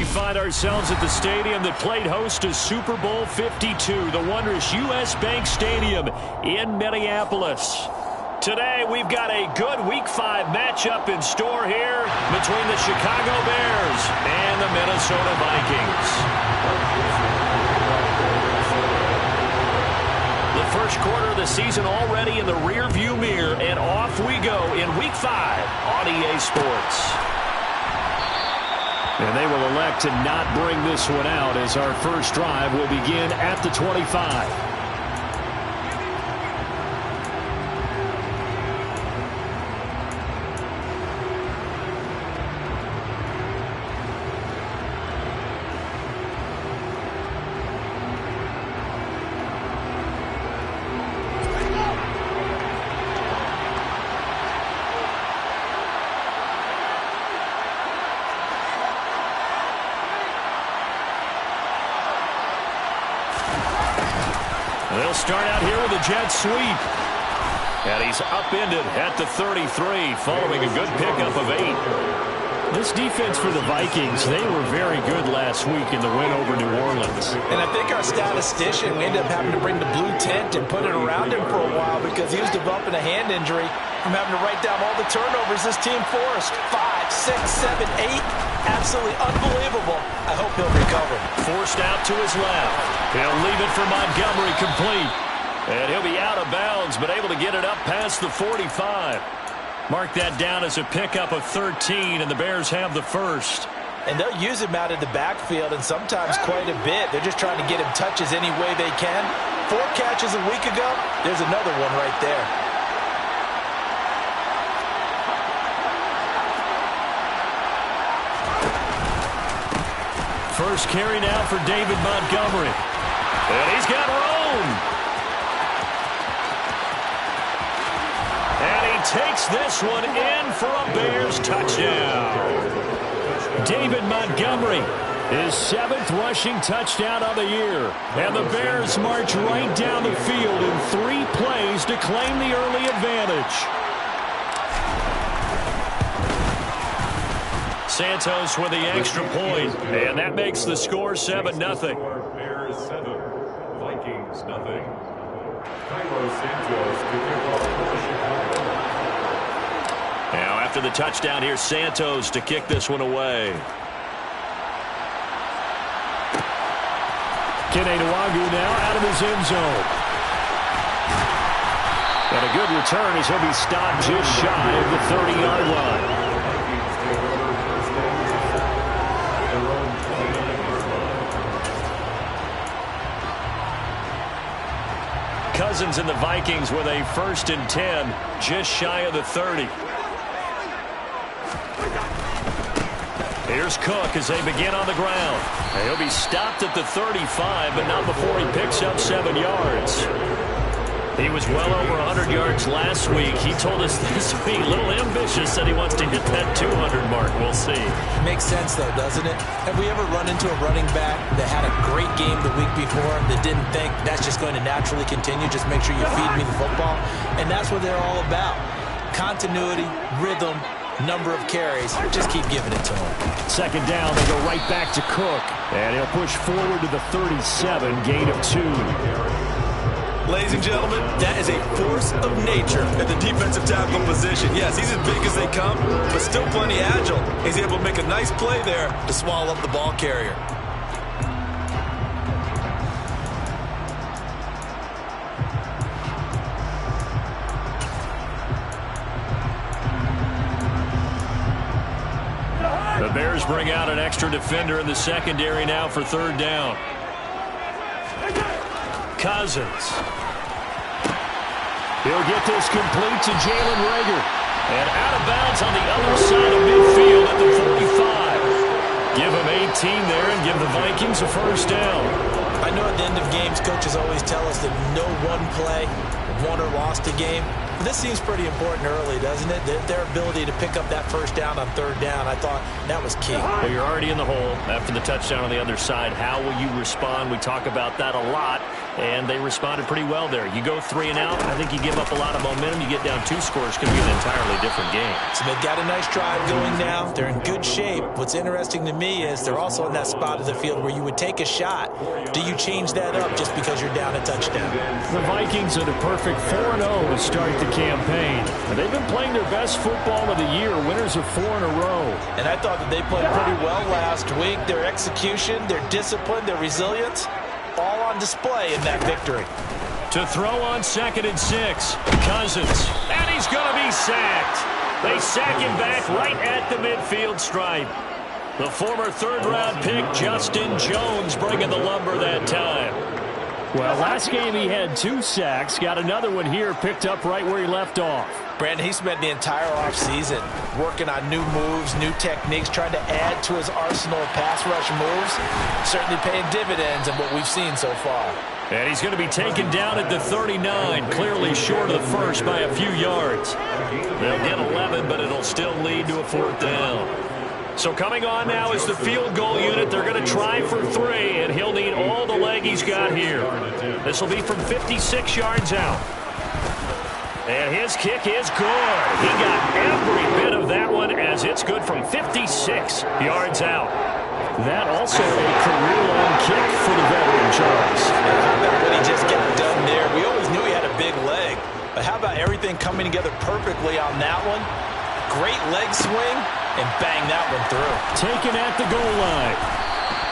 find ourselves at the stadium that played host to Super Bowl 52, the wondrous U.S. Bank Stadium in Minneapolis. Today, we've got a good Week 5 matchup in store here between the Chicago Bears and the Minnesota Vikings. The first quarter of the season already in the rearview mirror, and off we go in Week 5 on EA Sports. And they will elect to not bring this one out as our first drive will begin at the 25. They'll start out here with a jet sweep. And he's upended at the 33 following a good pickup of 8. This defense for the Vikings, they were very good last week in the win over New Orleans. And I think our statistician, we ended up having to bring the blue tent and put it around him for a while because he was developing a hand injury from having to write down all the turnovers this team forced. 5, 6, 7, 8. Absolutely unbelievable. I hope he'll recover. Forced out to his left. He'll leave it for Montgomery complete. And he'll be out of bounds, but able to get it up past the 45. Mark that down as a pickup of 13, and the Bears have the first. And they'll use him out of the backfield, and sometimes quite a bit. They're just trying to get him touches any way they can. 4 catches a week ago. There's another one right there. First carry now for David Montgomery. And he's got room. And he takes this one in for a Bears touchdown. David Montgomery, his 7th rushing touchdown of the year. And the Bears march right down the field in 3 plays to claim the early advantage. Santos with the extra point, and that makes the score 7-0. Bears 7, Vikings 0. Now after the touchdown, here's Santos to kick this one away. Kene Nwagu now out of his end zone. And a good return as he'll be stopped just shy of the 30-yard line. Cousins and the Vikings with a 1st and 10, just shy of the 30. Here's Cook as they begin on the ground. He'll be stopped at the 35, but not before he picks up 7 yards. He was well over 100 yards last week. He told us this week, a little ambitious, said he wants to hit that 200 mark. We'll see. Makes sense, though, doesn't it? Have we ever run into a running back that had a great game the week before that didn't think that's just going to naturally continue? Just make sure you feed me the football. And that's what they're all about. Continuity, rhythm, number of carries. Just keep giving it to him. 2nd down, they go right back to Cook. And he'll push forward to the 37, gain of 2. Ladies and gentlemen, that is a force of nature at the defensive tackle position. Yes, he's as big as they come, but still plenty agile. He's able to make a nice play there to swallow up the ball carrier. The Bears bring out an extra defender in the secondary now for 3rd down. Cousins. He'll get this complete to Jalen Reagor. And out of bounds on the other side of midfield at the 45. Give him 18 there and give the Vikings a 1st down. I know at the end of games, coaches always tell us that no one play won or lost a game. This seems pretty important early, doesn't it? Their ability to pick up that first down on third down, I thought that was key. Well, you're already in the hole after the touchdown on the other side. How will you respond? We talk about that a lot, and they responded pretty well there. You go 3 and out, I think you give up a lot of momentum. You get down 2 scores, could be an entirely different game. So they've got a nice drive going now. They're in good shape. What's interesting to me is they're also in that spot of the field where you would take a shot. Do you change that up just because you're down a touchdown? The Vikings are the perfect 4-0 to start the campaign. And they've been playing their best football of the year. Winners of 4 in a row. And I thought that they played pretty well last week. Their execution, their discipline, their resilience, all on display in that victory. To throw on 2nd and 6. Cousins. And he's going to be sacked. They sack him back right at the midfield stripe. The former 3rd-round pick, Justin Jones, bringing the lumber that time. Well, last game he had 2 sacks. Got another one here, picked up right where he left off. Brandon, he spent the entire offseason working on new moves, new techniques, trying to add to his arsenal of pass rush moves. Certainly paying dividends in what we've seen so far. And he's going to be taken down at the 39, clearly short of the first by a few yards. They'll get 11, but it'll still lead to a 4th down. So coming on now is the field goal unit. They're going to try for 3, and he'll need all the leg he's got here. This will be from 56 yards out. And his kick is good. He got every bit of that one as it's good from 56 yards out. That also a career-long kick for the veteran, Charles. How about what he just got done there? We always knew he had a big leg. But how about everything coming together perfectly on that one? Great leg swing, and bang that one through. Taken at the goal line.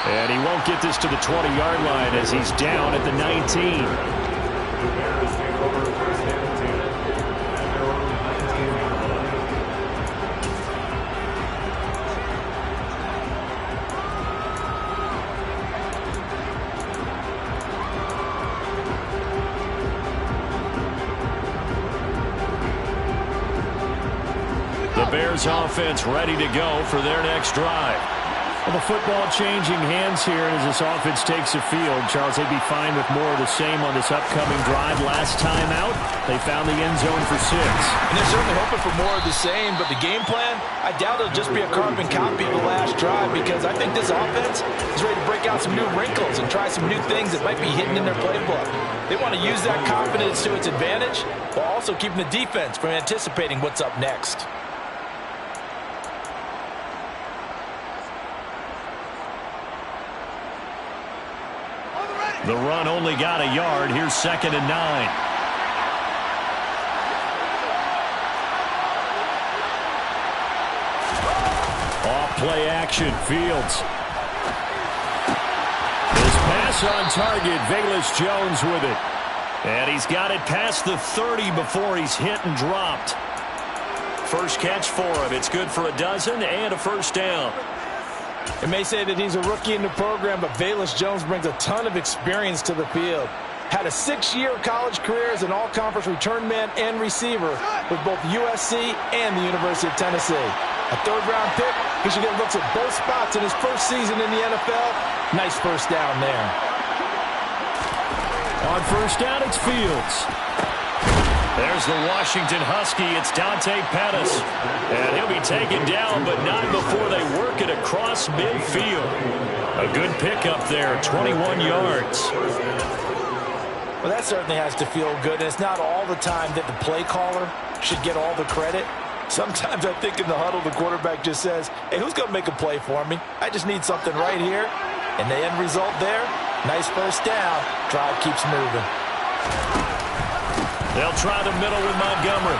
And he won't get this to the 20-yard line as he's down at the 19. Bears offense ready to go for their next drive. Well, the football changing hands here as this offense takes the field. Charles, they'd be fine with more of the same on this upcoming drive. Last time out, they found the end zone for 6. And they're certainly hoping for more of the same, but the game plan, I doubt it'll just be a carbon copy of the last drive because I think this offense is ready to break out some new wrinkles and try some new things that might be hidden in their playbook. They want to use that confidence to its advantage while also keeping the defense from anticipating what's up next. The run only got a yard. Here's 2nd and 9. Off play action. Fields. His pass on target. Velus Jones with it. And he's got it past the 30 before he's hit and dropped. First catch for him. It's good for a dozen and a 1st down. It may say that he's a rookie in the program, but Velus Jones brings a ton of experience to the field. Had a 6-year college career as an all-conference return man and receiver with both USC and the University of Tennessee. A 3rd-round pick, he should get looks at both spots in his first season in the NFL. Nice 1st down there. On 1st down, it's Fields. There's the Washington Husky. It's Dante Pettis. And he'll be taken down, but not before they work it across midfield. A good pickup there, 21 yards. Well, that certainly has to feel good. And it's not all the time that the play caller should get all the credit. Sometimes I think in the huddle, the quarterback just says, hey, who's going to make a play for me? I just need something right here. And the end result there, nice 1st down. Drive keeps moving. They'll try the middle with Montgomery.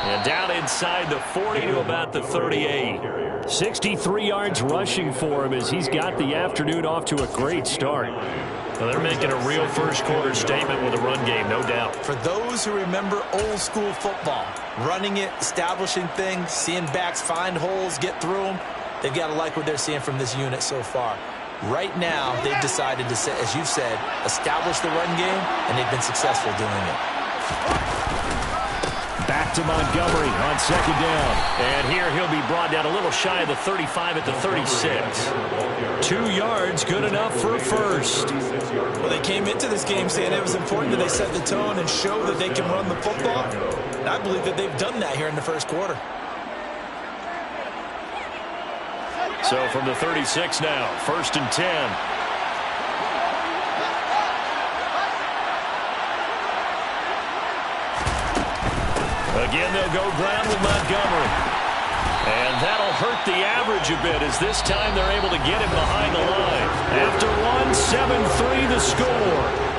And down inside the 40 to about the 38. 63 yards rushing for him as he's got the afternoon off to a great start. Well, they're making a real first-quarter statement with a run game, no doubt. For those who remember old-school football, running it, establishing things, seeing backs find holes, get through them, they've got to like what they're seeing from this unit so far. Right now, they've decided to, as you said, establish the run game, and they've been successful doing it. Back to Montgomery on second down. And here he'll be brought down a little shy of the 35 at the 36. 2 yards, good enough for a first. Well, they came into this game saying it was important that they set the tone and show that they can run the football. And I believe that they've done that here in the first quarter. So from the 36 now, 1st and 10. Again, they'll go ground with Montgomery. And that'll hurt the average a bit as this time they're able to get him behind the line. After one, 7-3 the score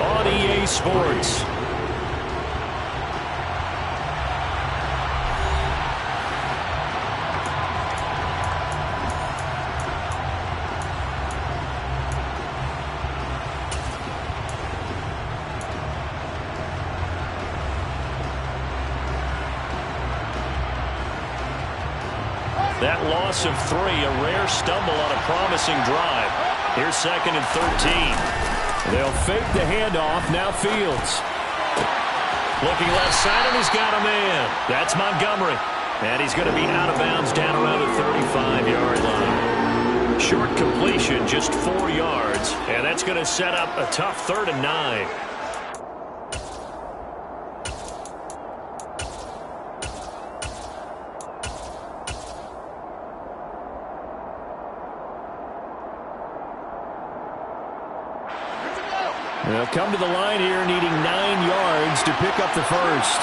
on EA Sports. That loss of 3, a rare stumble on a promising drive. Here's 2nd and 13. They'll fake the handoff. Now Fields. Looking left side, and he's got a man. That's Montgomery. And he's going to be out of bounds down around the 35-yard line. Short completion, just 4 yards. And that's going to set up a tough 3rd and 9. They'll come to the line here needing 9 yards to pick up the first.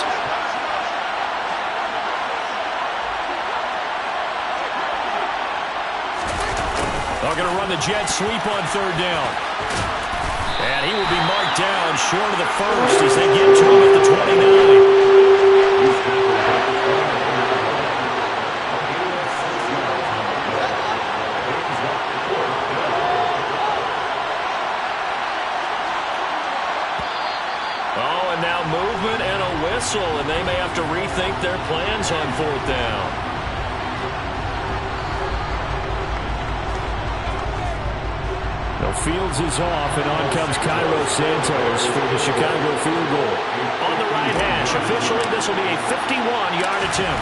They're going to run the jet sweep on 3rd down. And he will be marked down short of the first as they get to him at the 29. Movement and a whistle, and they may have to rethink their plans on 4th down. No, Fields is off, and on comes Cairo Santos for the Chicago field goal. On the right hash, officially this will be a 51-yard attempt.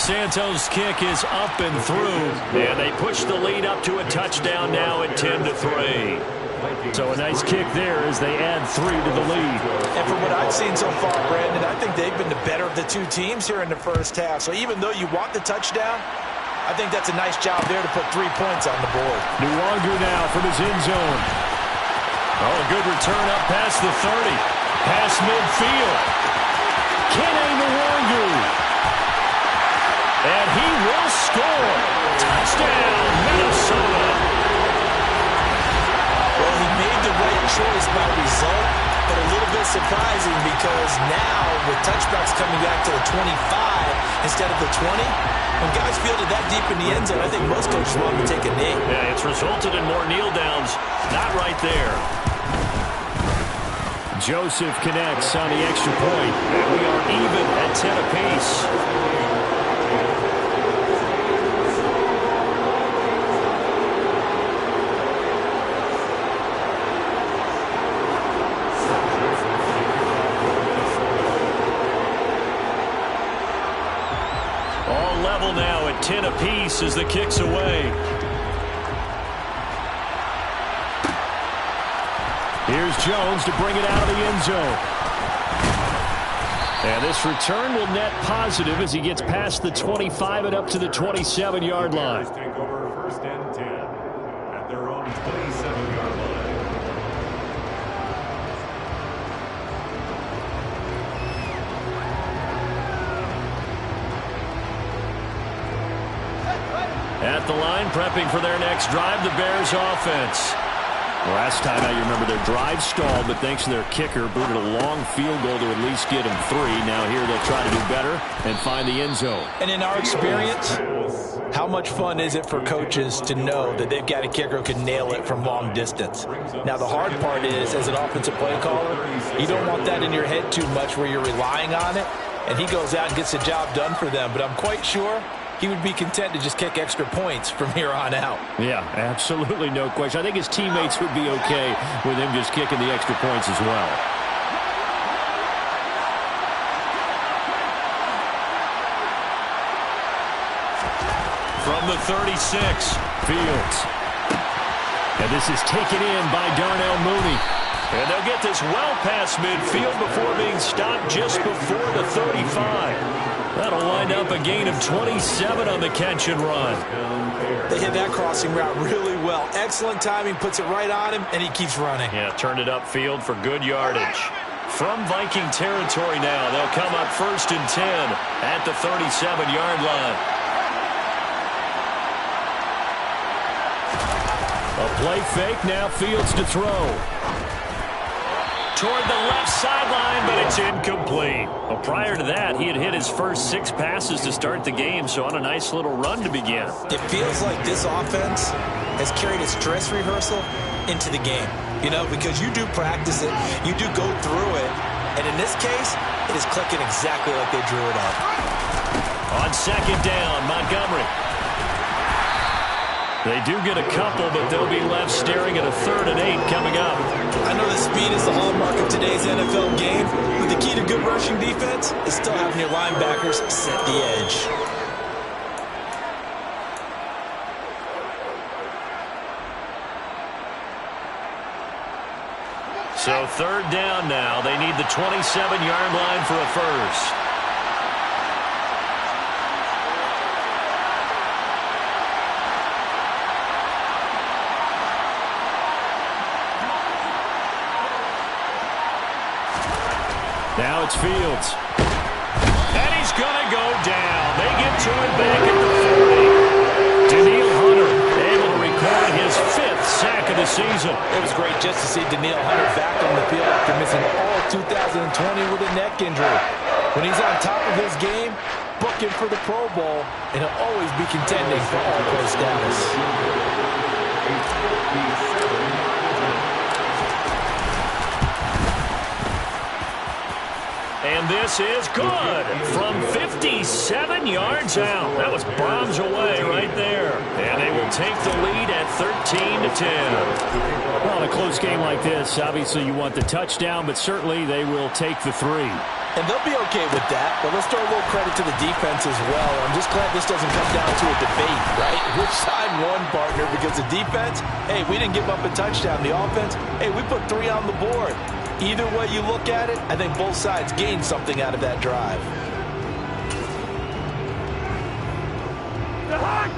Santos' kick is up and through, and they push the lead up to a touchdown now at 10-3. So a nice kick there as they add 3 to the lead. And from what I've seen so far, Brandon, I think they've been the better of the 2 teams here in the first half. So even though you want the touchdown, I think that's a nice job there to put 3 points on the board. Nwangu now from his end zone. Oh, a good return up past the 30. Past midfield. Kene Nwangu. And he will score. Touchdown, Minnesota. Well, he made the right choice by result, but a little bit surprising because now with touchbacks coming back to the 25 instead of the 20, when guys fielded that deep in the end zone, I think most coaches want to take a knee. Yeah, it's resulted in more kneel downs. Not right there. Joseph connects on the extra point, and we are even at 10 apiece. Now at 10 apiece as the kick's away. Here's Jones to bring it out of the end zone. And this return will net positive as he gets past the 25 and up to the 27-yard line. Take over 1st and 10 at their own 27-yard line. At the line, prepping for their next drive, the Bears offense. Last time, you remember their drive stalled, but thanks to their kicker, booted a long field goal to at least get him 3. Now here they'll try to do better and find the end zone. And in our experience, how much fun is it for coaches to know that they've got a kicker who can nail it from long distance? Now, the hard part is, as an offensive play caller, you don't want that in your head too much where you're relying on it, and he goes out and gets the job done for them. But I'm quite sure he would be content to just kick extra points from here on out. Yeah, absolutely no question. I think his teammates would be okay with him just kicking the extra points as well. the 36. Fields. And this is taken in by Darnell Mooney. And they'll get this well past midfield before being stopped just before the 35. That'll wind up a gain of 27 on the catch and run. They hit that crossing route really well. Excellent timing, puts it right on him, and he keeps running. Yeah, turned it upfield for good yardage. From Viking territory now, they'll come up 1st and 10 at the 37-yard line. A play fake, now Fields to throw. Toward the left sideline, but it's incomplete. Well, prior to that, he had hit his first 6 passes to start the game, so on a nice little run to begin. It feels like this offense has carried its dress rehearsal into the game. You know, because you do practice it, you do go through it, and in this case, it is clicking exactly like they drew it up. On 2nd down, Montgomery. They do get a couple, but they'll be left staring at a 3rd and 8 coming up. I know that speed is the hallmark of today's NFL game, but the key to good rushing defense is still having your linebackers set the edge. So 3rd down now. They need the 27-yard line for a first. Now it's Fields. And he's going to go down. They get to him back at the 40. Daniil Hunter able to record his 5th sack of the season. It was great just to see Daniil Hunter back on the field after missing all 2020 with a neck injury. When he's on top of his game, book him for the Pro Bowl, and he'll always be contending for All-Pro status. And this is good from 57 yards out. That was bombs away right there. And they will take the lead at 13-10. Well, in a close game like this, obviously you want the touchdown, but certainly they will take the 3. And they'll be okay with that, but let's throw a little credit to the defense as well. I'm just glad this doesn't come down to a debate, right? Which side won, partner? Because the defense, hey, we didn't give up a touchdown. The offense, hey, we put 3 on the board. Either way you look at it, I think both sides gained something out of that drive.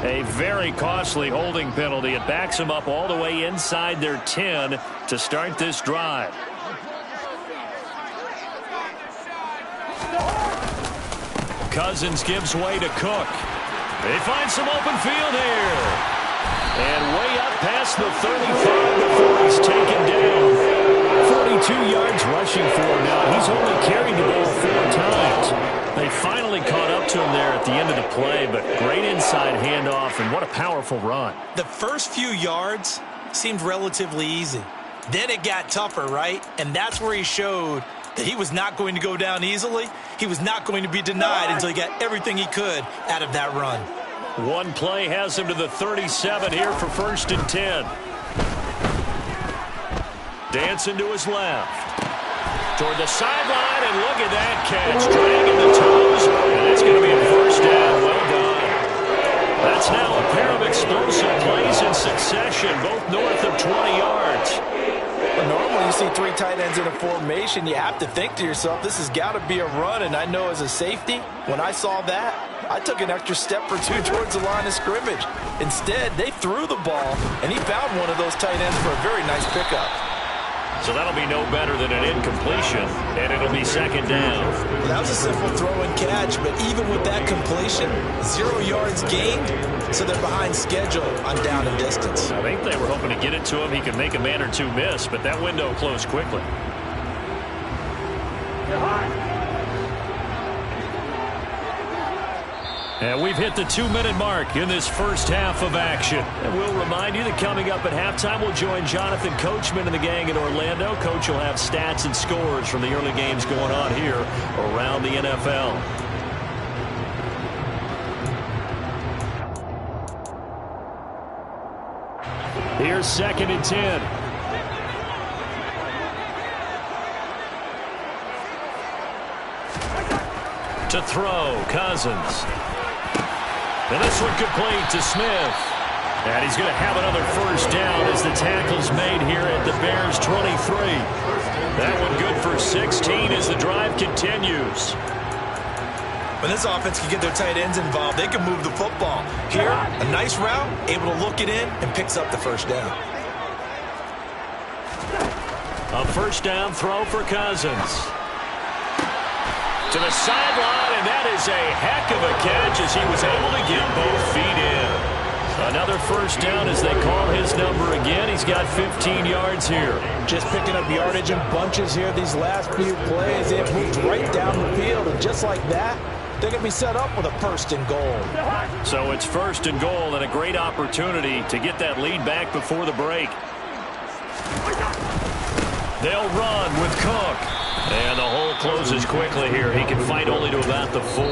A very costly holding penalty. It backs them up all the way inside their 10 to start this drive. Cousins gives way to Cook. They find some open field here. And way up past the 35 before he's taken down. 42 yards rushing for him now. He's only carried the ball 4 times. They finally caught up to him there at the end of the play, but great inside handoff, and what a powerful run. The first few yards seemed relatively easy. Then it got tougher, right? And that's where he showed that he was not going to go down easily. He was not going to be denied until he got everything he could out of that run. One play has him to the 37 here for 1st and 10. Dancing to his left. Toward the sideline, and look at that catch. Dragging the toes, and it's going to be a 1st down. Well done. That's now a pair of explosive plays in succession, both north of 20 yards. Well, normally you see 3 tight ends in a formation, you have to think to yourself, this has got to be a run, and I know as a safety, when I saw that, I took an extra step or 2 towards the line of scrimmage. Instead, they threw the ball, and he found one of those tight ends for a very nice pickup. So that'll be no better than an incompletion, and it'll be 2nd down. Well, that was a simple throw and catch, but even with that completion, 0 yards gained, so they're behind schedule on down and distance. I think they were hoping to get it to him. He could make a man or 2 miss, but that window closed quickly. And we've hit the 2-minute mark in this first half of action. And we'll remind you that coming up at halftime, we'll join Jonathan Coachman and the gang in Orlando. Coach will have stats and scores from the early games going on here around the NFL. Here's 2nd and 10. To throw, Cousins. And this one complete to Smith. And he's going to have another first down as the tackle's made here at the Bears' 23. That one good for 16 as the drive continues. When this offense can get their tight ends involved, they can move the football. Here, a nice route, able to look it in, and picks up the first down. A first down throw for Cousins. To the sideline, and that is a heck of a catch as he was able to get both feet in. Another first down as they call his number again. He's got 15 yards here. Just picking up yardage in bunches here these last few plays. They've moved right down the field, and just like that, they're going to be set up with a first and goal. So it's first and goal and a great opportunity to get that lead back before the break. They'll run with Cook. And the hole closes quickly here. He can fight only to about the 4.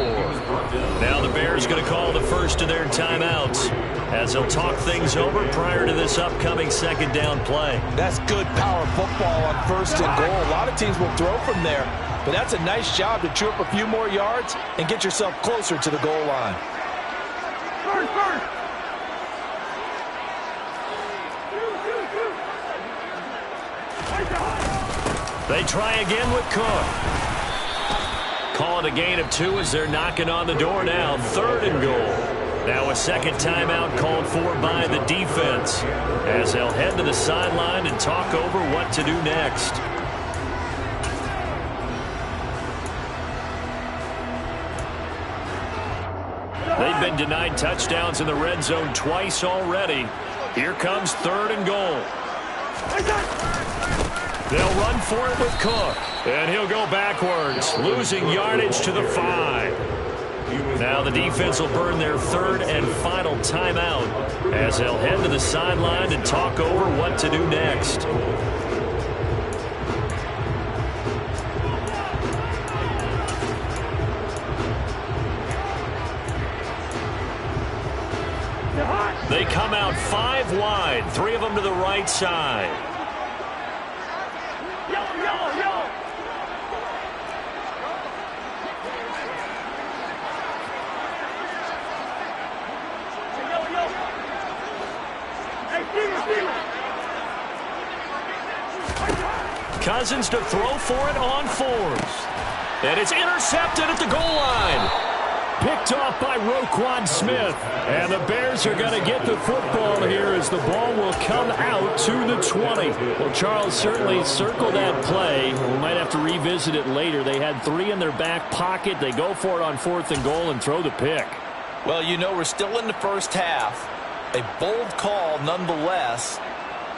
Now the Bears going to call the first of their timeouts as they'll talk things over prior to this upcoming second down play. That's good power football on first and goal. A lot of teams will throw from there, but that's a nice job to chew up a few more yards and get yourself closer to the goal line. They try again with Cook. Call it a gain of 2 as they're knocking on the door now. Third and goal. Now a second timeout called for by the defense as they'll head to the sideline and talk over what to do next. They've been denied touchdowns in the red zone twice already. Here comes third and goal. They'll run for it with Cook. And he'll go backwards, losing yardage to the 5. Now the defense will burn their third and final timeout as they'll head to the sideline and talk over what to do next. They come out 5 wide, 3 of them to the right side. Cousins to throw for it on 4th. And it's intercepted at the goal line. Picked off by Roquan Smith. And the Bears are going to get the football here as the ball will come out to the 20. Well, Charles, certainly circle that play. We might have to revisit it later. They had 3 in their back pocket. They go for it on 4th and goal and throw the pick. Well, you know, we're still in the first half. A bold call nonetheless.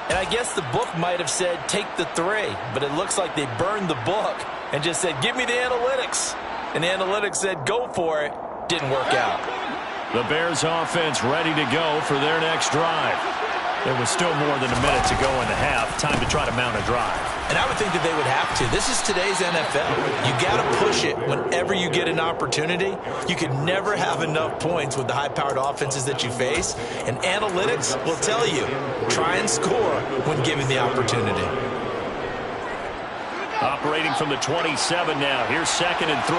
And I guess the book might have said take the 3, but it looks like they burned the book and just said give me the analytics. And the analytics said go for it. Didn't work out. The Bears offense ready to go for their next drive. There was still more than a minute to go in the half. Time to try to mount a drive. And I would think that they would have to. This is today's NFL. You got to push it whenever you get an opportunity. You can never have enough points with the high-powered offenses that you face. And analytics will tell you, try and score when given the opportunity. Operating from the 27 now. Here's 2nd and 3.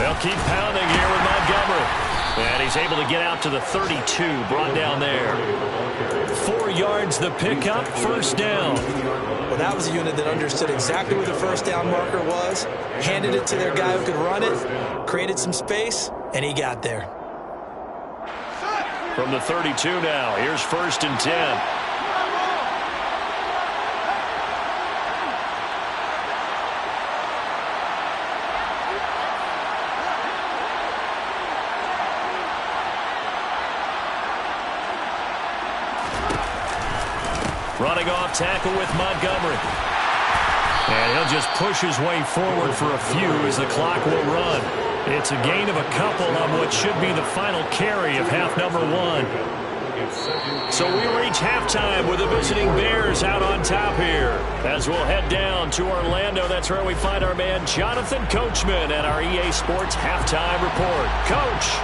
They'll keep pounding here with Montgomery. And he's able to get out to the 32, brought down there. 4 yards the pickup, first down. Well, that was a unit that understood exactly where the first down marker was, handed it to their guy who could run it, created some space, and he got there. From the 32 now, here's 1st and 10. Running off tackle with Montgomery. And he'll just push his way forward for a few as the clock will run. It's a gain of a couple on what should be the final carry of half number 1. So we reach halftime with the visiting Bears out on top here. As we'll head down to Orlando, that's where we find our man Jonathan Coachman at our EA Sports Halftime Report. Coach.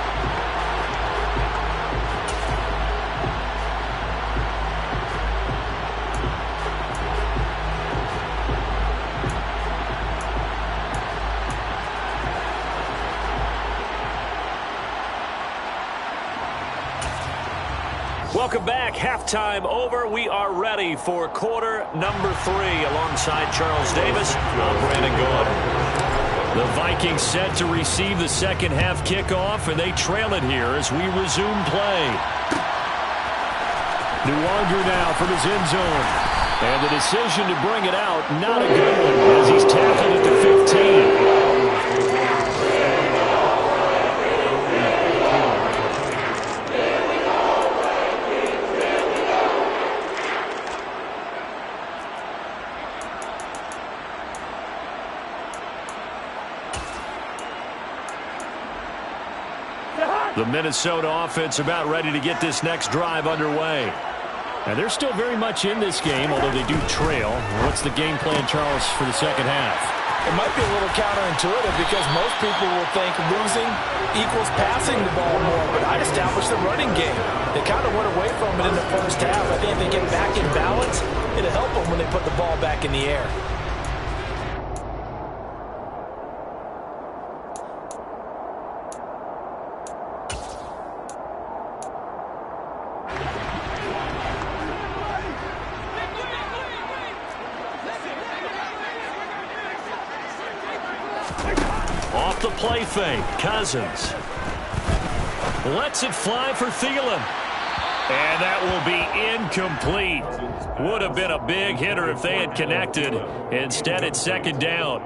Welcome back. Halftime over. We are ready for quarter number 3. Alongside Charles Davis, I'm Brandon Gaudin. The Vikings set to receive the second half kickoff, and they trail it here as we resume play. Nuwanger now from his end zone. And the decision to bring it out, not a good one, as he's tackled at the 15. The Minnesota offense about ready to get this next drive underway. And they're still very much in this game, although they do trail. What's the game plan, Charles, for the second half? It might be a little counterintuitive because most people will think losing equals passing the ball more, but I'd establish the running game. They kind of went away from it in the first half. I think if they get back in balance, it'll help them when they put the ball back in the air. Off the play fake, Cousins lets it fly for Thielen. And that will be incomplete. Would have been a big hitter if they had connected. Instead, it's second down.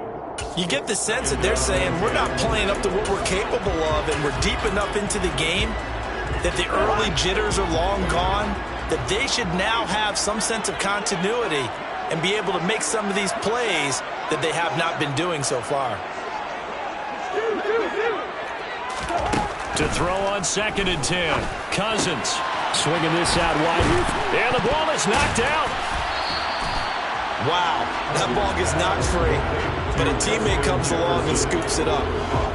You get the sense that they're saying we're not playing up to what we're capable of, and we're deep enough into the game that the early jitters are long gone, that they should now have some sense of continuity and be able to make some of these plays that they have not been doing so far. To throw on 2nd and 10. Cousins swinging this out wide here. And the ball is knocked out. Wow, that ball gets knocked free, but a teammate comes along and scoops it up.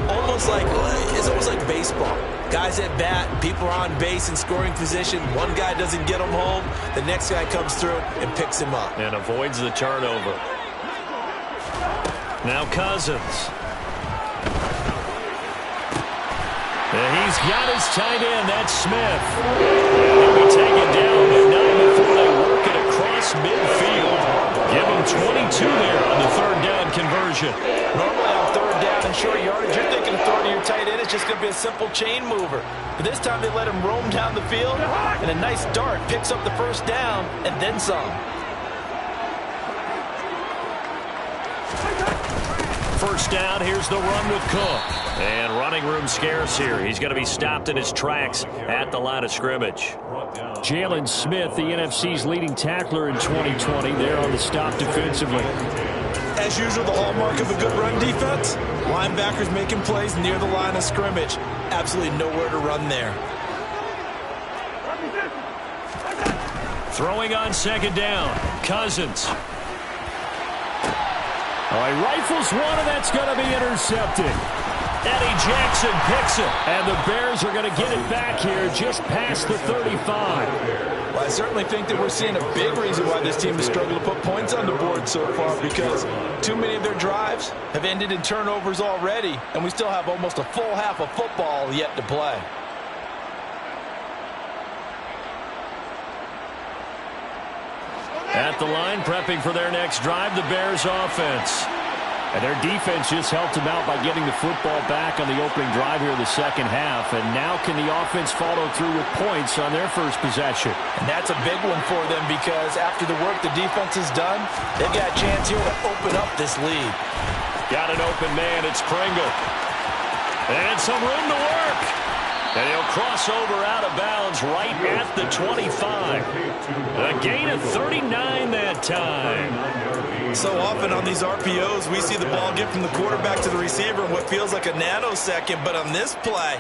It's almost like baseball. Guys at bat, people are on base in scoring position. One guy doesn't get him home. The next guy comes through and picks him up. And avoids the turnover. Now Cousins. And he's got his tight end, that's Smith. And he'll be taken down, but not before they work it across midfield. Give him 22 there on the 3rd down conversion. Normally on 3rd down and short yardage, you're thinking of throwing to your tight end. It's just going to be a simple chain mover. But this time they let him roam down the field, and a nice dart picks up the 1st down and then some. 1st down, here's the run with Cook. And running room scarce here. He's going to be stopped in his tracks at the line of scrimmage. Jalen Smith, the NFC's leading tackler in 2020, there on the stop defensively. As usual, the hallmark of a good run defense, linebackers making plays near the line of scrimmage. Absolutely nowhere to run there. Throwing on 2nd down, Cousins. He rifles one, and that's going to be intercepted. Eddie Jackson picks it, and the Bears are going to get it back here just past the 35. Well, I certainly think that we're seeing a big reason why this team has struggled to put points on the board so far, because too many of their drives have ended in turnovers already, and we still have almost a full half of football yet to play. At the line, prepping for their next drive, the Bears offense. And their defense just helped them out by getting the football back on the opening drive here in the second half. And now can the offense follow through with points on their first possession? And that's a big one for them because after the work the defense has done, they've got a chance here to open up this lead. Got an open man. It's Pringle. And some room to work. And he'll cross over out of bounds right at the 25. A gain of 39 that time. So often on these RPOs, we see the ball get from the quarterback to the receiver in what feels like a nanosecond. But on this play,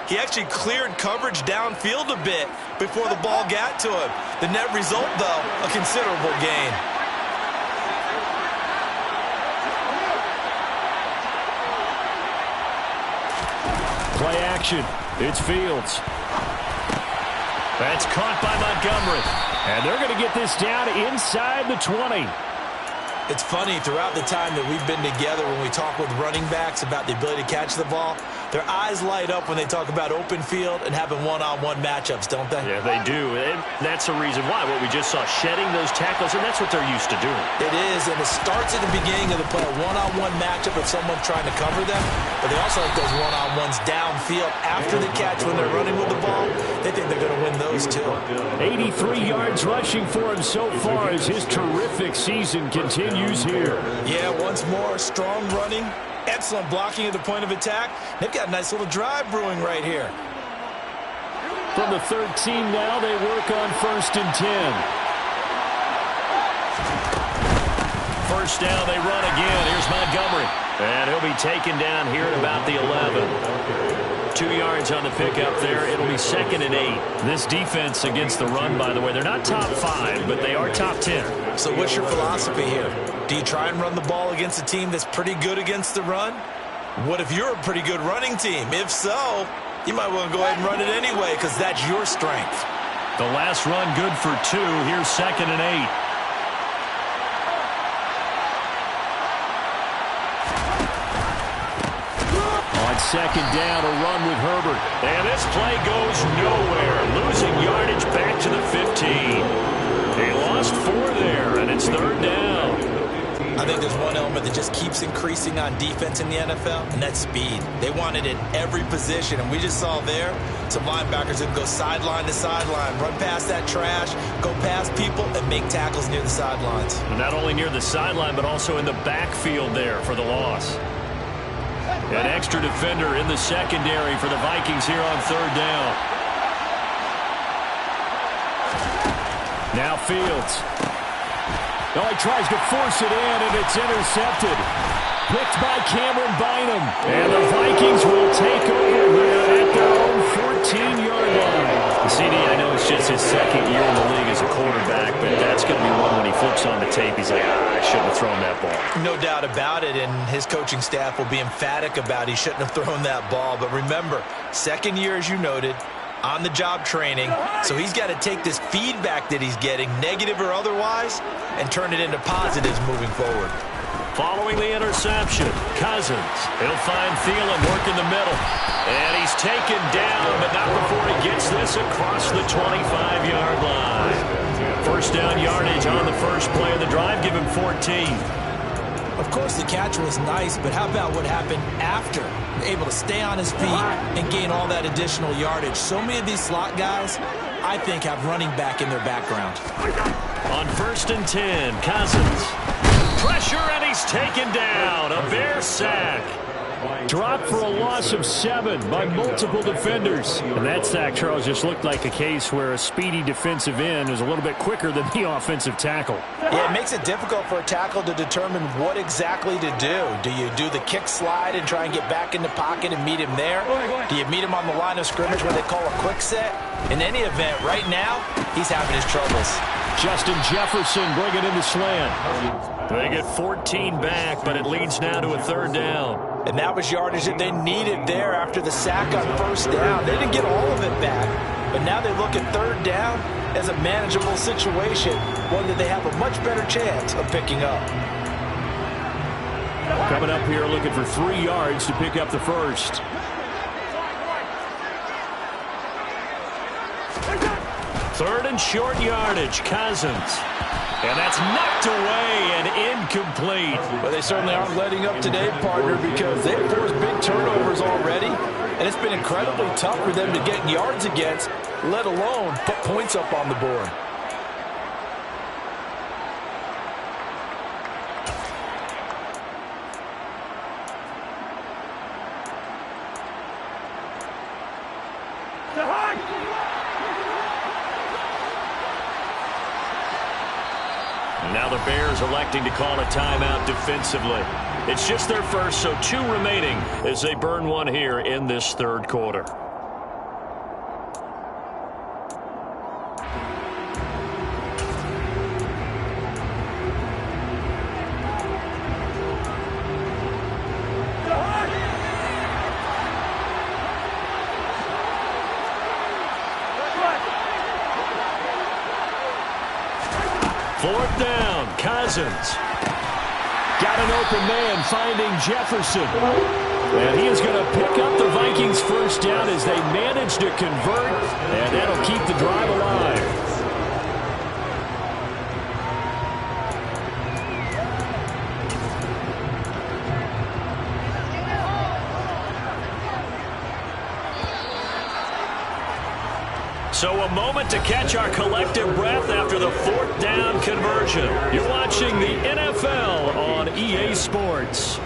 he actually cleared coverage downfield a bit before the ball got to him. The net result, though, a considerable gain. Play action. It's Fields. That's caught by Montgomery. And they're going to get this down inside the 20. It's funny, throughout the time that we've been together when we talk with running backs about the ability to catch the ball, Their eyes light up when they talk about open field and having one-on-one matchups, don't they? Yeah, they do. And that's the reason why. What we just saw, shedding those tackles, and that's what they're used to doing. It is, and it starts at the beginning of the play. A one-on-one matchup with someone trying to cover them, but they also like those one-on-ones downfield after the catch when they're running with the ball. They think they're going to win those, too. 83 yards rushing for him so far as his terrific season continues here. Yeah, once more, strong running. Excellent blocking at the point of attack. They've got a nice little drive brewing right here. From the 13 now, they work on 1st and 10. First down, they run again. Here's Montgomery. And he'll be taken down here at about the 11. 2 yards on the pickup there. It'll be 2nd and 8. This defense against the run, by the way, they're not top 5, but they are top 10. So what's your philosophy here? Do you try and run the ball against a team that's pretty good against the run? What if you're a pretty good running team? If so, you might want to go ahead and run it anyway because that's your strength. The last run good for 2. Here's 2nd and 8. On 2nd down, a run with Herbert. And this play goes nowhere. Losing yardage back to the 15. They lost 4 there, and it's 3rd down. I think there's one element that just keeps increasing on defense in the NFL, and that's speed. They want it at every position, and we just saw there some linebackers that go sideline to sideline, run past that trash, go past people, and make tackles near the sidelines. And not only near the sideline, but also in the backfield there for the loss. An extra defender in the secondary for the Vikings here on 3rd down. Now Fields. Oh, he tries to force it in, and it's intercepted. Picked by Cameron Bynum. And the Vikings will take over here at their own 14-yard line. CD, I know it's just his 2nd year in the league as a quarterback, but that's going to be one when he flips on the tape. He's like, I shouldn't have thrown that ball. No doubt about it, and his coaching staff will be emphatic about he shouldn't have thrown that ball. But remember, 2nd year, as you noted, on-the-job training, so he's got to take this feedback that he's getting, negative or otherwise, and turn it into positives moving forward. Following the interception, Cousins. He'll find Thielen working the middle. And he's taken down, but not before he gets this across the 25-yard line. First down yardage on the first play of the drive. Give him 14. Of course, the catch was nice, but how about what happened after? Able to stay on his feet and gain all that additional yardage. So many of these slot guys, I think, have running back in their background. On 1st and 10, Cousins. Pressure, and he's taken down. A Bear sack. Dropped for a loss of 7 by multiple defenders. And that sack, Charles, just looked like a case where a speedy defensive end is a little bit quicker than the offensive tackle. Yeah, it makes it difficult for a tackle to determine what exactly to do. Do you do the kick slide and try and get back in the pocket and meet him there? Do you meet him on the line of scrimmage where they call a quick set? In any event, right now, he's having his troubles. Justin Jefferson bringing in the slant. They get 14 back, but it leads now to a 3rd down. And that was yardage that they needed there after the sack on 1st down. They didn't get all of it back, but now they look at 3rd down as a manageable situation, one that they have a much better chance of picking up. Coming up here looking for 3 yards to pick up the first. Third and short yardage, Cousins. And that's knocked away and incomplete. But they certainly aren't letting up today, partner, because they've forced big turnovers already. And it's been incredibly tough for them to get yards against, let alone put points up on the board. Now the Bears electing to call a timeout defensively. It's just their first, so 2 remaining as they burn one here in this 3rd quarter. Fourth down, Cousins. Got an open man finding Jefferson. And he is going to pick up the Vikings first down as they manage to convert, and that'll keep the drive alive. So a moment to catch our collective breath after the fourth down conversion. You're watching the NFL on EA Sports.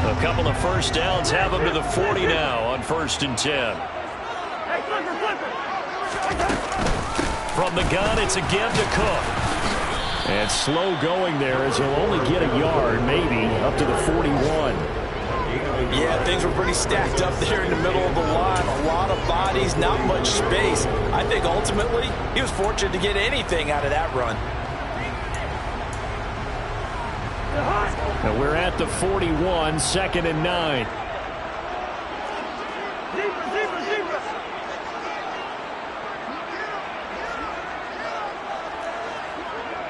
A couple of first downs have them to the 40 now on 1st and 10. From the gun, it's again to Cook. And slow going there as he'll only get a yard, maybe, up to the 41. Yeah, things were pretty stacked up there in the middle of the line. A lot of bodies, not much space. I think ultimately he was fortunate to get anything out of that run. Now we're at the 41, 2nd and 9.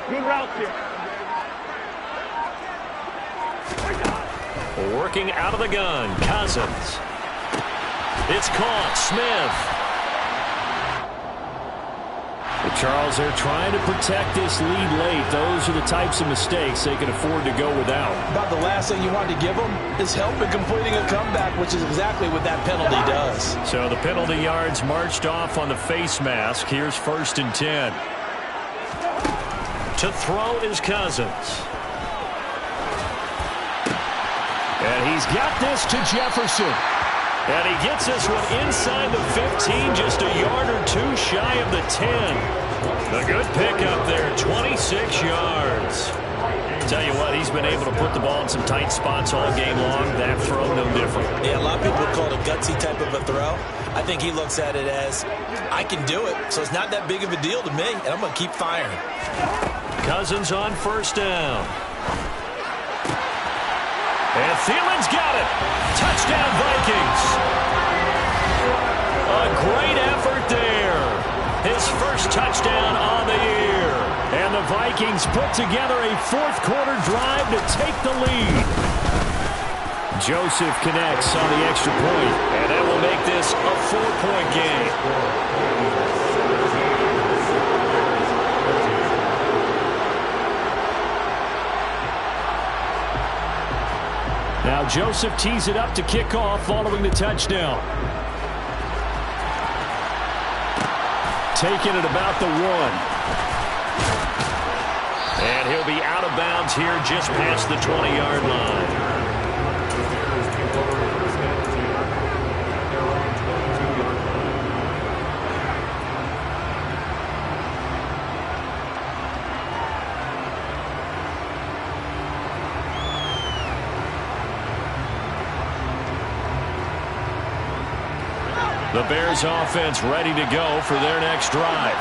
Good route here. Working out of the gun, Cousins. It's caught, Smith. Charles, they're trying to protect this lead late. Those are the types of mistakes they can afford to go without. About the last thing you want to give them is help in completing a comeback, which is exactly what that penalty does. So the penalty yards marched off on the face mask. Here's 1st and 10. To throw is Cousins. And he's got this to Jefferson. And he gets this one inside the 15, just a yard or two shy of the 10. A good pickup there, 26 yards. Tell you what, he's been able to put the ball in some tight spots all game long. That throw, no different. Yeah, a lot of people would call it a gutsy type of a throw. I think he looks at it as, I can do it, so it's not that big of a deal to me, and I'm going to keep firing. Cousins on 1st down. And Thielen's got it. Touchdown, Vikings. A great effort there. His first touchdown on the year. And the Vikings put together a fourth-quarter drive to take the lead. Joseph connects on the extra point, and that will make this a 4-point game. Now Joseph tees it up to kick off following the touchdown. Taking it about the 1. And he'll be out of bounds here just past the 20-yard line. The Bears offense ready to go for their next drive.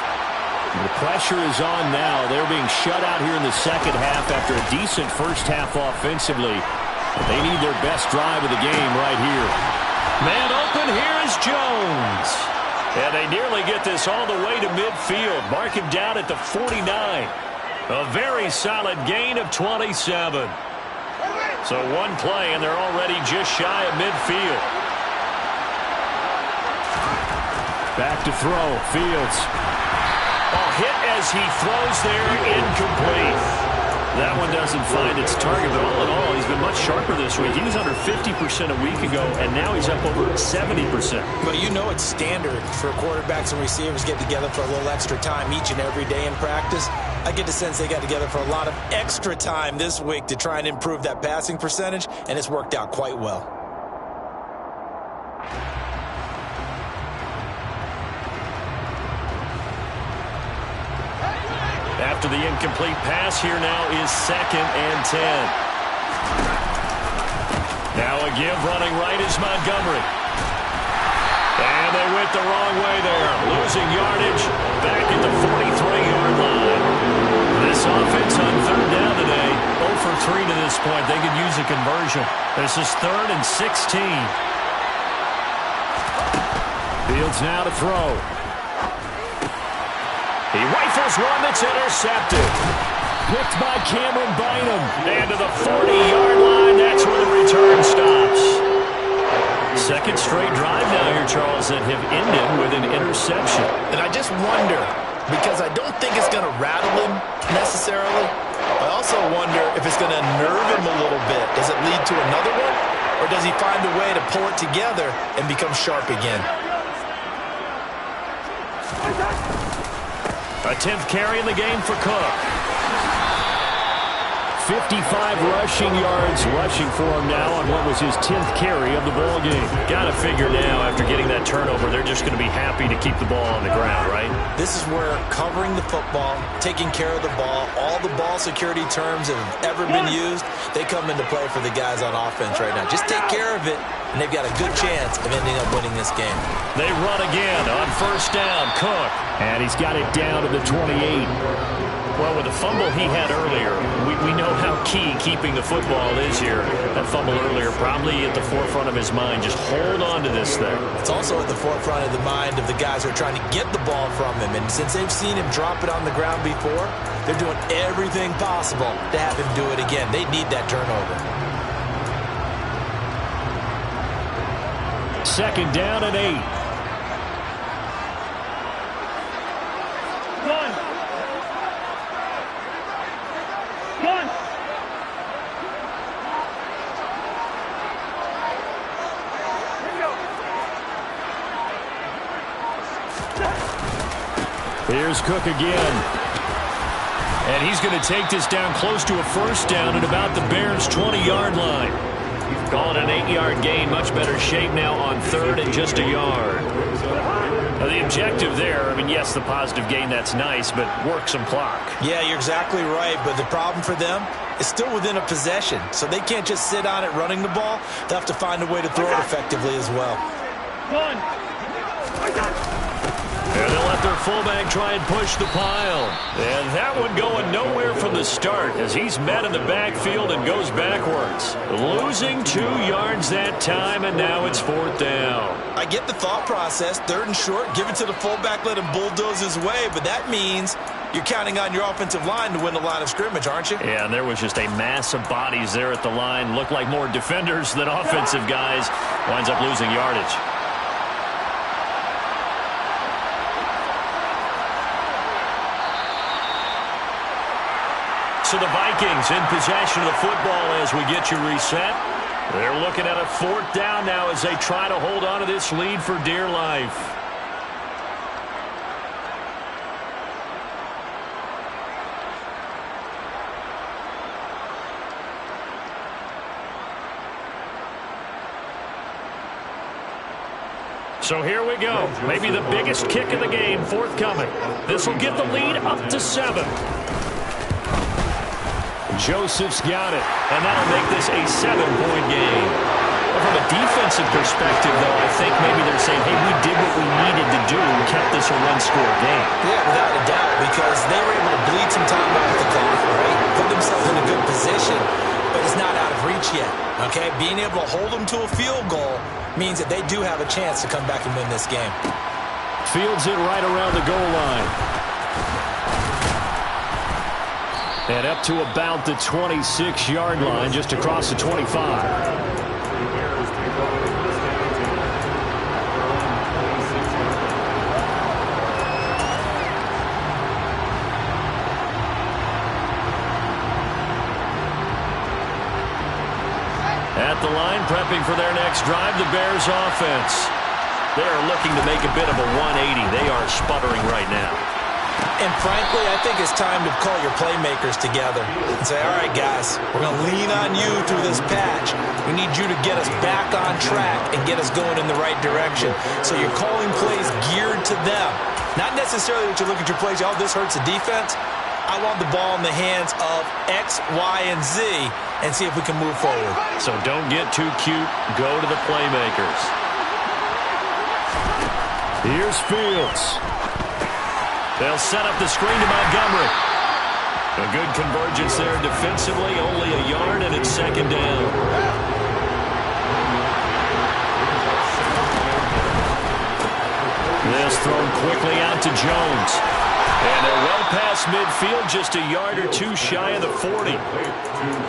The pressure is on now. They're being shut out here in the second half after a decent first half offensively. They need their best drive of the game right here. Man open, here is Jones. And they nearly get this all the way to midfield. Mark him down at the 49. A very solid gain of 27. So one play and they're already just shy of midfield. Back to throw, Fields. Oh, hit as he throws there, incomplete. That one doesn't find its target, but all in all, he's been much sharper this week. He was under 50% a week ago, and now he's up over 70%. But you know it's standard for quarterbacks and receivers get together for a little extra time each and every day in practice. I get the sense they got together for a lot of extra time this week to try and improve that passing percentage, and it's worked out quite well. After the incomplete pass, here now is 2nd and 10. Now a give running right is Montgomery. And they went the wrong way there. Losing yardage back at the 43-yard line. This offense on 3rd down a conversion. This is 3rd and 16. Fields now to throw. He rifles one that's intercepted. Picked by Cameron Bynum. And to the 40-yard line, that's where the return stops. Second straight drive now here, Charles, that have ended with an interception. And I just wonder, because I don't think it's going to rattle him necessarily. I also wonder if it's going to unnerve him a little bit. Does it lead to another one? Or does he find a way to pull it together and become sharp again? A 10th carry in the game for Cook. 55 rushing yards rushing for him now on what was his 10th carry of the ball game. Got to figure now, after getting that turnover, they're just going to be happy to keep the ball on the ground, right? This is where covering the football, taking care of the ball, all the ball security terms that have ever been used, they come into play for the guys on offense right now. Just take care of it, and they've got a good chance of ending up winning this game. They run again on first down. Cook. And he's got it down to the 28. Well, with the fumble he had earlier, we know how key keeping the football is here. That fumble earlier probably at the forefront of his mind. Just hold on to this thing. It's also at the forefront of the mind of the guys who are trying to get the ball from him. And since they've seen him drop it on the ground before, they're doing everything possible to have him do it again. They need that turnover. Second down and 8. Here's Cook again. And he's going to take this down close to a first down at about the Bears' 20-yard line. Call it an 8-yard gain. Much better shape now on 3rd and just a yard. Now the objective there, I mean, yes, the positive gain, that's nice, but work some clock. Yeah, you're exactly right, but the problem for them is still within a possession, so they can't just sit on it running the ball. They'll have to find a way to throw it effectively as well. And they'll let their fullback try and push the pile. And that one going nowhere from the start as he's met in the backfield and goes backwards. Losing 2 yards that time, and now it's 4th down. I get the thought process. 3rd and short, give it to the fullback, let him bulldoze his way, but that means you're counting on your offensive line to win the line of scrimmage, aren't you? Yeah, and there was just a mass of bodies there at the line. Looked like more defenders than offensive guys. Winds up losing yardage. So the Vikings in possession of the football as we get you reset. They're looking at a 4th down now as they try to hold on to this lead for dear life. So here we go. Maybe the biggest kick of the game forthcoming. This will get the lead up to 7. Joseph's got it. And that'll make this a 7-point game. From a defensive perspective, though, I think maybe they're saying, hey, we did what we needed to do and kept this a one-score game. Yeah, without a doubt, because they were able to bleed some time off the clock, right? Put themselves in a good position, but it's not out of reach yet, okay? Being able to hold them to a field goal means that they do have a chance to come back and win this game. Fields it right around the goal line. And up to about the 26-yard line, just across the 25. At the line, prepping for their next drive, the Bears offense. They are looking to make a bit of a 180. They are sputtering right now. And frankly, I think it's time to call your playmakers together and say, all right, guys, we're going to lean on you through this patch. We need you to get us back on track and get us going in the right direction. So you're calling plays geared to them. Not necessarily that you look at your plays, oh, this hurts the defense. I want the ball in the hands of X, Y, and Z and see if we can move forward. So don't get too cute. Go to the playmakers. Here's Fields. They'll set up the screen to Montgomery. A good convergence there defensively, only a yard, and it's second down. This thrown quickly out to Jones. And they're well past midfield, just a yard or two shy of the 40.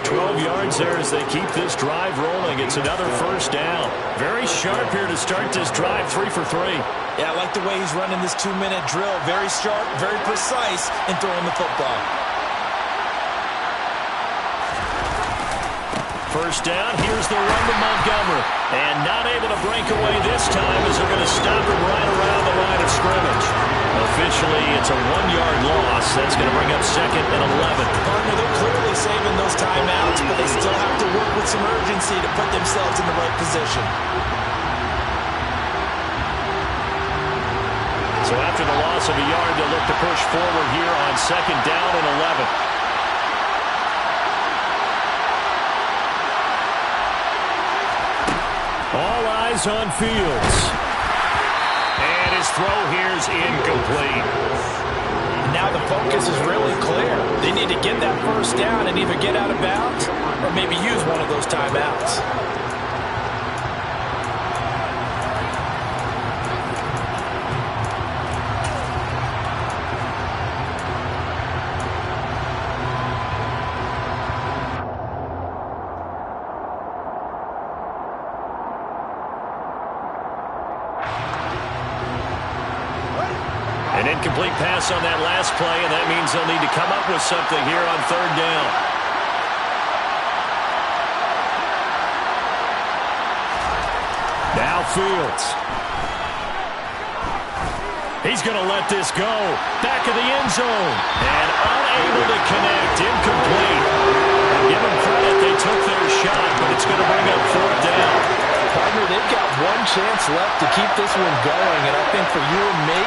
12 yards there as they keep this drive rolling. It's another first down. Very sharp here to start this drive, 3 for 3. Yeah, I like the way he's running this 2-minute drill. Very sharp, very precise in throwing the football. First down, here's the run to Montgomery. And not able to break away this time as they're going to stop him right around the line of scrimmage. Officially, it's a 1-yard loss. That's going to bring up second and 11. Partner, they're clearly saving those timeouts, but they still have to work with some urgency to put themselves in the right position. So after the loss of a yard, they'll look to push forward here on second down and 11. All eyes on Fields. And his throw here is incomplete. Now the focus is really clear. They need to get that first down and either get out of bounds or maybe use one of those timeouts. An incomplete pass on that last play, and that means they'll need to come up with something here on third down. Now Fields. He's going to let this go. Back of the end zone. And unable to connect. Incomplete. Give them credit. They took their shot, but it's going to bring up fourth down. Partner, they've got one chance left to keep this one going, and I think for you and me,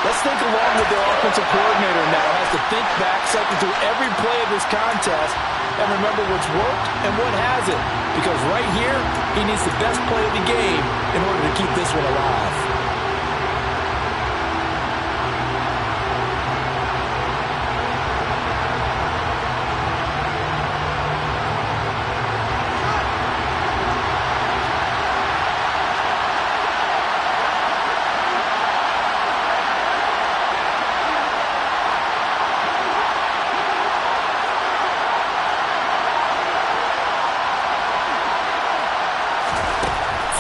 let's think along with their offensive coordinator now. Has to think back, cycle through every play of this contest, and remember what's worked and what hasn't. Because right here, he needs the best play of the game in order to keep this one alive.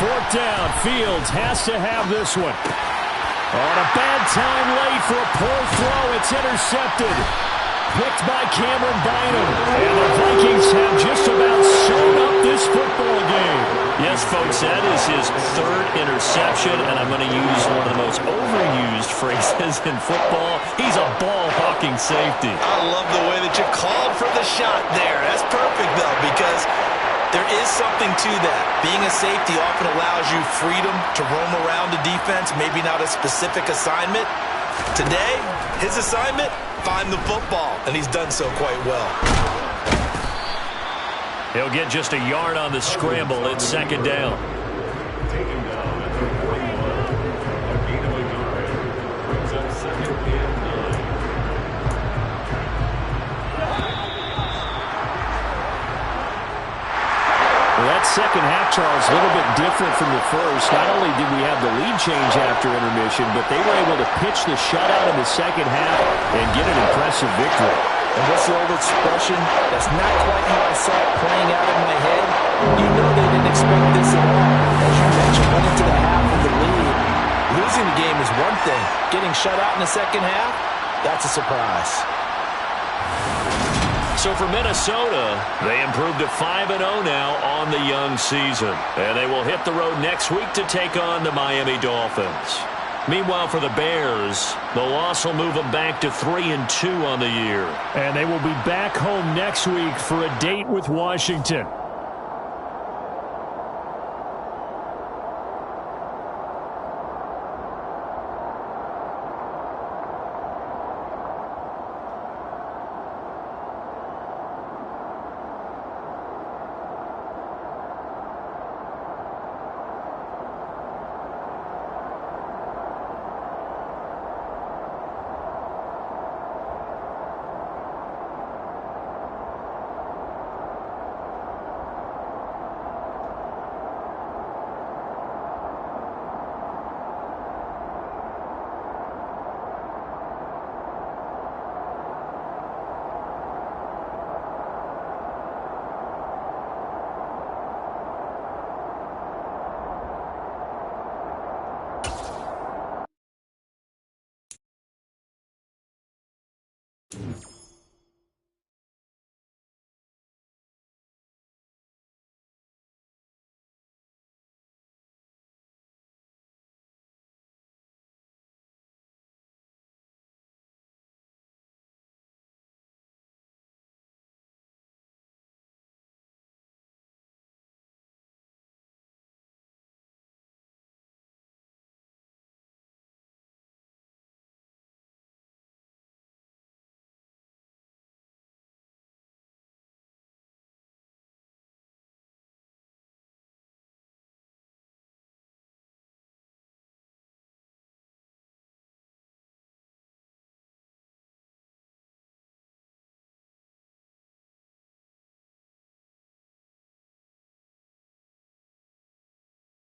Fourth down, Fields has to have this one. On a bad time late for a poor throw, it's intercepted. Picked by Cameron Bynum. And the Vikings have just about sewn up this football game. Yes, folks, that is his third interception, and I'm going to use one of the most overused phrases in football. He's a ball-hawking safety. I love the way that you called for the shot there. That's perfect, though, because there is something to that. Being a safety often allows you freedom to roam around the defense, maybe not a specific assignment. Today, his assignment, find the football, and he's done so quite well. He'll get just a yard on the scramble. It's second down. Taken down at the 41. A gain of a yard. Brings up second and 9. Well, that second half, Charles, a little bit different from the first. Not only did we have the lead change after intermission, but they were able to pitch the shutout in the second half and get an impressive victory. And what's the old expression? That's not quite how I saw it playing out in my head. You know they didn't expect this at all. As you mentioned, went into the half with the lead. Losing the game is one thing. Getting shut out in the second half, that's a surprise. So for Minnesota, they improved to 5-0 now on the young season. And they will hit the road next week to take on the Miami Dolphins. Meanwhile, for the Bears, the loss will move them back to 3-2 on the year. And they will be back home next week for a date with Washington. it.